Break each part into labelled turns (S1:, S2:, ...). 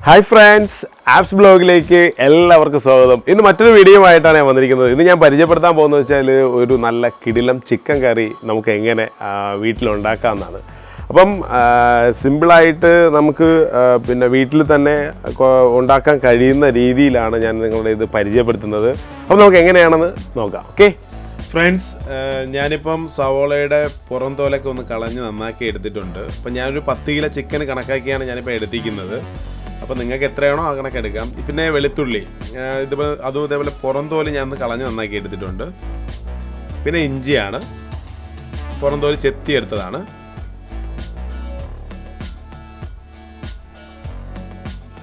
S1: Hi friends, apps blogിലേക്ക് എല്ലാവർക്കും സ്വാഗതം. ഇന്ന് മറ്റൊരു വീഡിയോയുമായിട്ടാണ് ഞാൻ വന്നിരിക്കുന്നത്. ഇന്ന് ഞാൻ പരിചയപ്പെടുത്താൻ പോകുന്നത് വെച്ചാൽ ഒരു നല്ല കിടിലം ചിക്കൻ കറി നമുക്ക് എങ്ങനെ വീട്ടിൽ ഉണ്ടാക്കാമെന്നാണ്. അപ്പം സിമ്പിളായിട്ട് നമുക്ക് പിന്നെ വീട്ടിൽ തന്നെ ഉണ്ടാക്കാൻ കഴിയുന്ന രീതിയിലാണ് ഞാൻ നിങ്ങളുടെ ഇത് പരിചയപ്പെടുത്തുന്നത്. അപ്പോൾ നമുക്ക് എങ്ങനെയാണെന്ന് നോക്കാം. ഓക്കെ ഫ്രണ്ട്സ്, ഞാനിപ്പം സവോളയുടെ പുറംതോലൊക്കെ ഒന്ന് കളഞ്ഞ് നന്നാക്കി എടുത്തിട്ടുണ്ട്. അപ്പം ഞാനൊരു 10 കിലോ ചിക്കൻ കണക്കാക്കിയാണ് ഞാനിപ്പോൾ എടുത്തിരിക്കുന്നത്. അപ്പോൾ നിങ്ങൾക്ക് എത്രയാണോ ആ കണക്ക് എടുക്കാം. പിന്നെ വെളുത്തുള്ളി അതും ഇതേപോലെ പുറംതോല് ഞാൻ കളഞ്ഞ് നന്നാക്കി എടുത്തിട്ടുണ്ട്. പിന്നെ ഇഞ്ചിയാണ്, പുറംതോല് ചെത്തി എടുത്തതാണ്.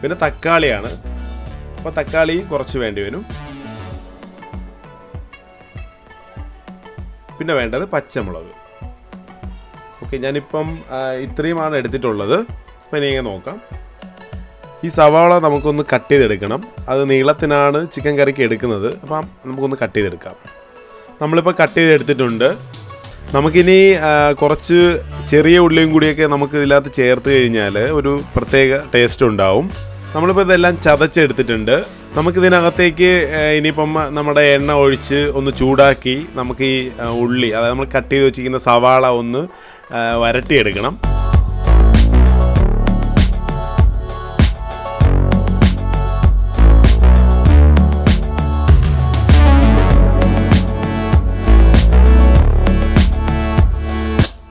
S1: പിന്നെ തക്കാളിയാണ്, അപ്പോൾ തക്കാളി കുറച്ച് വേണ്ടി വരും. പിന്നെ വേണ്ടത് പച്ചമുളക്. ഓക്കെ, ഞാനിപ്പം ഇത്രയുമാണ് എടുത്തിട്ടുള്ളത്. അപ്പോൾ ഇനി ഇങ്ങനെ നോക്കാം. ഈ സവാള നമുക്കൊന്ന് കട്ട് ചെയ്തെടുക്കണം. അത് നീളത്തിനാണ് ചിക്കൻ കറിക്ക് എടുക്കുന്നത്. അപ്പം നമുക്കൊന്ന് കട്ട് ചെയ്തെടുക്കാം. നമ്മളിപ്പോൾ കട്ട് ചെയ്തെടുത്തിട്ടുണ്ട്. നമുക്കിനി കുറച്ച് ചെറിയ ഉള്ളിയും കൂടിയൊക്കെ നമുക്ക് ഇതിനകത്ത് ചേർത്ത് കഴിഞ്ഞാൽ ഒരു പ്രത്യേക ടേസ്റ്റ് ഉണ്ടാവും. നമ്മളിപ്പോൾ ഇതെല്ലാം ചതച്ചെടുത്തിട്ടുണ്ട്. നമുക്കിതിനകത്തേക്ക് ഇനിയിപ്പം നമ്മുടെ എണ്ണ ഒഴിച്ച് ഒന്ന് ചൂടാക്കി നമുക്ക് ഈ ഉള്ളി, അതായത് നമ്മൾ കട്ട് ചെയ്ത് വെച്ചിരിക്കുന്ന സവാള ഒന്ന് വരട്ടിയെടുക്കണം.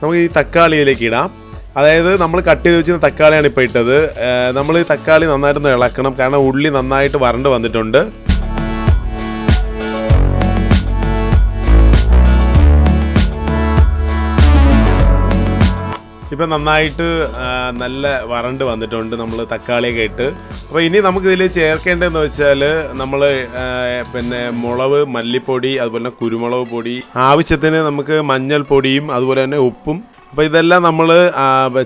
S1: നമുക്ക് ഈ തക്കാളിയിലേക്ക് ഇടാം. അതായത് നമ്മൾ കട്ട് ചെയ്ത് വെച്ചിരുന്ന തക്കാളിയാണ് ഇപ്പോൾ ഇട്ടത്. നമ്മൾ ഈ തക്കാളി നന്നായിട്ടൊന്ന് ഇളക്കണം, കാരണം ഉള്ളി നന്നായിട്ട് വരണ്ട് വന്നിട്ടുണ്ട്. ഇപ്പം നന്നായിട്ട് നല്ല വരണ്ട് വന്നിട്ടുണ്ട് നമ്മൾ തക്കാളിയൊക്കെ ഇട്ട്. അപ്പോൾ ഇനി നമുക്കിതിൽ ചേർക്കേണ്ടതെന്ന് വെച്ചാൽ നമ്മൾ പിന്നെ മുളക്, മല്ലിപ്പൊടി, അതുപോലെ തന്നെ കുരുമുളക് പൊടി, ആവശ്യത്തിന് നമുക്ക് മഞ്ഞൾപ്പൊടിയും അതുപോലെ തന്നെ ഉപ്പും. അപ്പോൾ ഇതെല്ലാം നമ്മൾ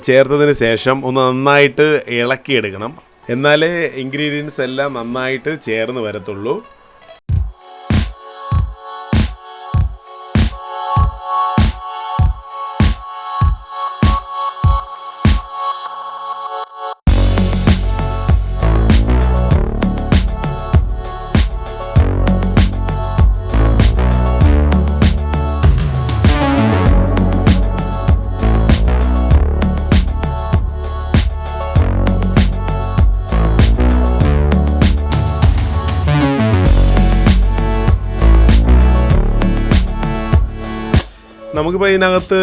S1: ചേർത്തതിന് ശേഷം ഒന്ന് നന്നായിട്ട് ഇളക്കിയെടുക്കണം. എന്നാലേ ഇൻഗ്രീഡിയൻസ് എല്ലാം നന്നായിട്ട് ചേർന്ന് വരത്തുള്ളൂ. നമുക്കിപ്പോൾ ഇതിനകത്ത്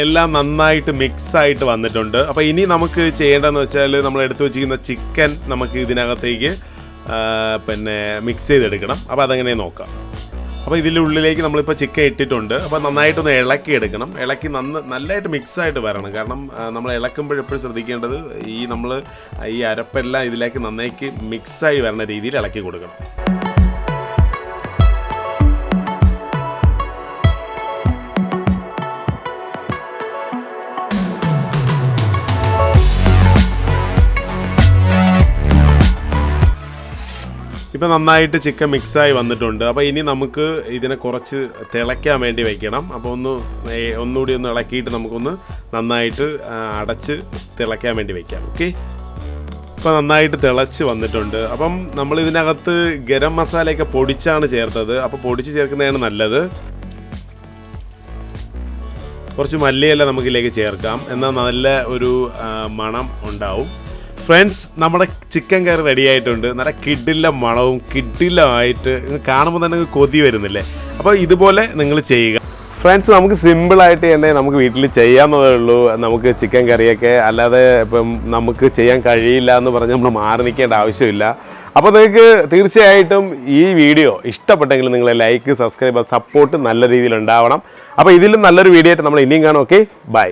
S1: എല്ലാം നന്നായിട്ട് മിക്സായിട്ട് വന്നിട്ടുണ്ട്. അപ്പോൾ ഇനി നമുക്ക് ചെയ്യേണ്ടതെന്ന് വെച്ചാൽ നമ്മൾ എടുത്തു വെച്ചിരിക്കുന്ന ചിക്കൻ നമുക്ക് ഇതിനകത്തേക്ക് പിന്നെ മിക്സ് ചെയ്തെടുക്കണം. അപ്പോൾ അതെങ്ങനെ നോക്കാം. അപ്പോൾ ഇതിൻ്റെ ഉള്ളിലേക്ക് നമ്മളിപ്പോൾ ചിക്കൻ ഇട്ടിട്ടുണ്ട്. അപ്പോൾ നന്നായിട്ടൊന്ന് ഇളക്കിയെടുക്കണം. ഇളക്കി നല്ലതായിട്ട് മിക്സായിട്ട് വരണം. കാരണം നമ്മൾ ഇളക്കുമ്പോഴെപ്പോഴും ശ്രദ്ധിക്കേണ്ടത് നമ്മൾ ഈ അരപ്പെല്ലാം ഇതിലേക്ക് നന്നായിട്ട് മിക്സായി വരുന്ന രീതിയിൽ ഇളക്കി കൊടുക്കണം. ഇപ്പം നന്നായിട്ട് ചിക്കൻ മിക്സായി വന്നിട്ടുണ്ട്. അപ്പോൾ ഇനി നമുക്ക് ഇതിനെ കുറച്ച് തിളയ്ക്കാൻ വേണ്ടി വയ്ക്കണം. അപ്പോൾ ഒന്നുകൂടി ഒന്ന് ഇളക്കിയിട്ട് നമുക്കൊന്ന് നന്നായിട്ട് അടച്ച് തിളയ്ക്കാൻ വേണ്ടി വയ്ക്കാം. ഓക്കെ, ഇപ്പോൾ നന്നായിട്ട് തിളച്ച് വന്നിട്ടുണ്ട്. അപ്പം നമ്മൾ ഇതിനകത്ത് ഗരം മസാലയൊക്കെ പൊടിച്ചാണ് ചേർത്തത്. അപ്പോൾ പൊടിച്ച് ചേർക്കുന്നതാണ് നല്ലത്. കുറച്ച് മല്ലിയില നമുക്കിതിലേക്ക് ചേർക്കാം, എന്നാൽ നല്ല ഒരു മണം ഉണ്ടാവും. ഫ്രണ്ട്സ്, നമ്മുടെ ചിക്കൻ കറി റെഡി ആയിട്ടുണ്ട്. നല്ല കിടില മണവും കിടിലമായിട്ട് കാണുമ്പോൾ തന്നെ കൊതി വരുന്നില്ലേ? അപ്പോൾ ഇതുപോലെ നിങ്ങൾ ചെയ്യുക ഫ്രണ്ട്സ്. നമുക്ക് സിമ്പിളായിട്ട് തന്നെ നമുക്ക് വീട്ടിൽ ചെയ്യാവുന്നതേ ഉള്ളൂ. നമുക്ക് ചിക്കൻ കറിയൊക്കെ അല്ലാതെ ഇപ്പം നമുക്ക് ചെയ്യാൻ കഴിയില്ല എന്ന് പറഞ്ഞ് നമ്മൾ മാറി നിൽക്കേണ്ട ആവശ്യമില്ല. അപ്പോൾ നിങ്ങൾക്ക് തീർച്ചയായിട്ടും ഈ വീഡിയോ ഇഷ്ടപ്പെട്ടെങ്കിൽ നിങ്ങൾ ലൈക്ക്, സബ്സ്ക്രൈബ്, സപ്പോർട്ട് നല്ല രീതിയിൽ ഉണ്ടാവണം. അപ്പോൾ ഇതിലും നല്ലൊരു വീഡിയോ ആയിട്ട് നമ്മൾ ഇനിയും കാണും. Okay, by.